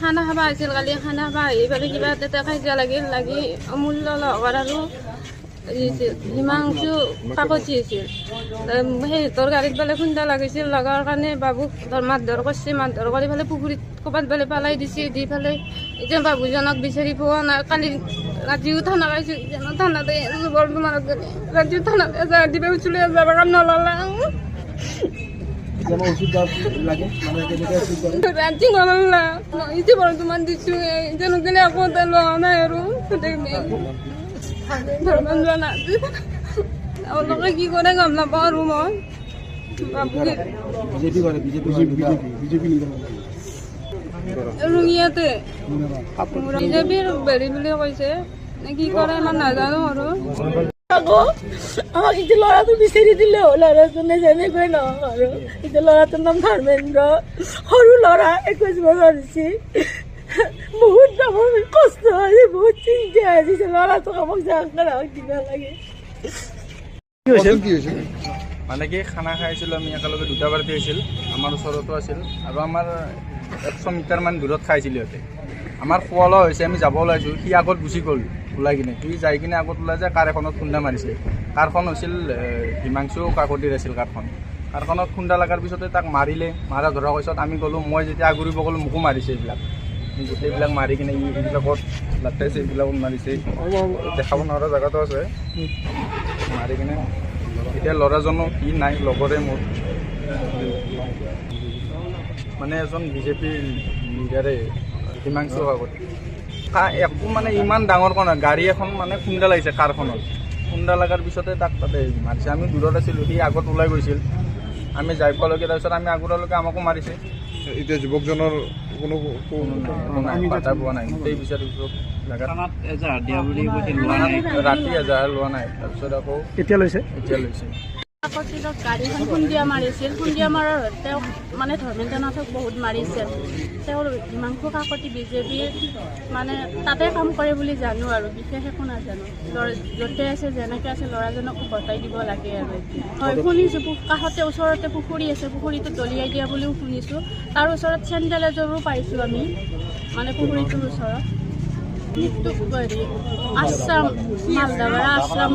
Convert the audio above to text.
খানা খাবা আহিছিল কালি, খানা খাবা আহি পেলাই কিবা এটা কাজিয়া লাগিল, লাগি অমূল্য লগৰ আৰু হিমাংশু কাকতি আছিল। সিহঁতৰ গাড়ীত বোলে খুন্দা লাগিছিল, লগাৰ কাৰণে বাবুক মাৰধৰ কৰিছে, মাৰধৰ কৰি পেলাই পুখুৰীত ক'ৰবাত বোলে পেলাই দিছে, দি পেলাই এতিয়া বাবুজনক বিচাৰি পোৱা নাই। কালি ৰাতিও থানা পাইছোঁ, থানাতে বৰ্তমান ৰাতিও থানাতে দিব চুলি যাব কাৰণে নল'লা। ৰাতি নল'লা, এতিয়া বৰ্তমান দিছোঁ, এতিয়া নগ'লে আকৌ এটা লোৱা নাই আৰু ধৰ্ম যোৱা নাই। তেওঁলোকে কি কৰে গম নাপাওঁ আৰু মই ৰঙিয়াতে বিজেপিৰ হেৰি বুলি কৈছে, কি কৰে ইমান নাজানো আৰু। আমাক এতিয়া ল'ৰাটো বিচাৰি দিলে হ'ল, ল'ৰাজনে যেনেকৈ নহওক আৰু। এতিয়া ল'ৰাটোৰ নাম ধৰ্মেন্দ্ৰ, সৰু ল'ৰা, 21 বছৰ হৈছে। বহুত কষ্ট হৈছে, বহুত চিন্তা হৈছে, ল'ৰাটোক আমাক যাওক দিব লাগে। মানে কি খানা খাইছিলোঁ আমি একেলগে, দুটা পাৰ্টি হৈছিল, আমাৰ ওচৰতো আছিল আৰু আমাৰ 100 মিটাৰমান দূৰত খাইছিল সিহঁতে। আমাৰ খোৱা লোৱা হৈছে, আমি যাব ওলাইছোঁ, সি আগত গুচি গ'ল ওলাই কিনে। সি যাই কিনে আগত ওলাই যায়, কাৰ এখনত খুন্দা মাৰিছে। কাৰখন হৈছিল হিমাংশু কাকতিৰ আছিল কাৰখন। কাৰখনত খুন্দা লগাৰ পিছতে তাক মাৰিলে, মাৰা ধৰাৰ পিছত আমি গ'লোঁ, মই যেতিয়া আগুৰিব গ'লোঁ মোকো মাৰিছে এইবিলাক, গোটেইবিলাক মাৰি কিনে এইবিলাকত লাটাইছে, এইবিলাকত মাৰিছে, দেখাব নোৱাৰা জেগাতো আছে মাৰি কিনে। এতিয়া ল'ৰাজনো কি নাই, লগৰে মোৰ মানে এজন বিজেপিৰ লিডাৰে হিমাংশু কাকতি। একো মানে ইমান ডাঙৰ কথা, গাড়ী এখন মানে খুন্দা লাগিছে, কাৰখনত খুন্দা লগাৰ পিছতে তাক তাতে মাৰিছে। আমি দূৰত আছিলোঁ, সি আগত ওলাই গৈছিল, আমি যাই পোৱালৈকে, তাৰপিছত আমি আগৰলৈকে আমাকো মাৰিছে। এতিয়া যুৱকজনৰ কোনো বাধা পোৱা নাই, গোটেই বিচাৰিছোঁ জেগাত ৰাতি এজাহাৰ লোৱা নাই। তাৰপিছত আকৌ এতিয়া লৈছে। কাকতিত গাড়ীখন খুন্দিয়া মাৰিছিল, খুন্দিয়া মাৰাৰ তেওঁক মানে ধৰ্মেন্দ্ৰ নাথক বহুত মাৰিছিল। তেওঁৰ হিমাংশু কাকতি বিজেপিৰ মানে তাতে কাম কৰে বুলি জানো আৰু বিশেষ একো নাজানো। য'তে আছে যেনেকৈ আছে ল'ৰাজনক উভতাই দিব লাগে আৰু। হয় শুনিছোঁ, কাষতে ওচৰতে পুখুৰী আছে, পুখুৰীটো দলিয়াই দিয়া বুলিও শুনিছোঁ। তাৰ ওচৰত চেণ্ডেল এযোৰো পাইছোঁ আমি, মানে পুখুৰীটোৰ ওচৰত। আশ্ৰাম মালদাবাৰা আশ্ৰাম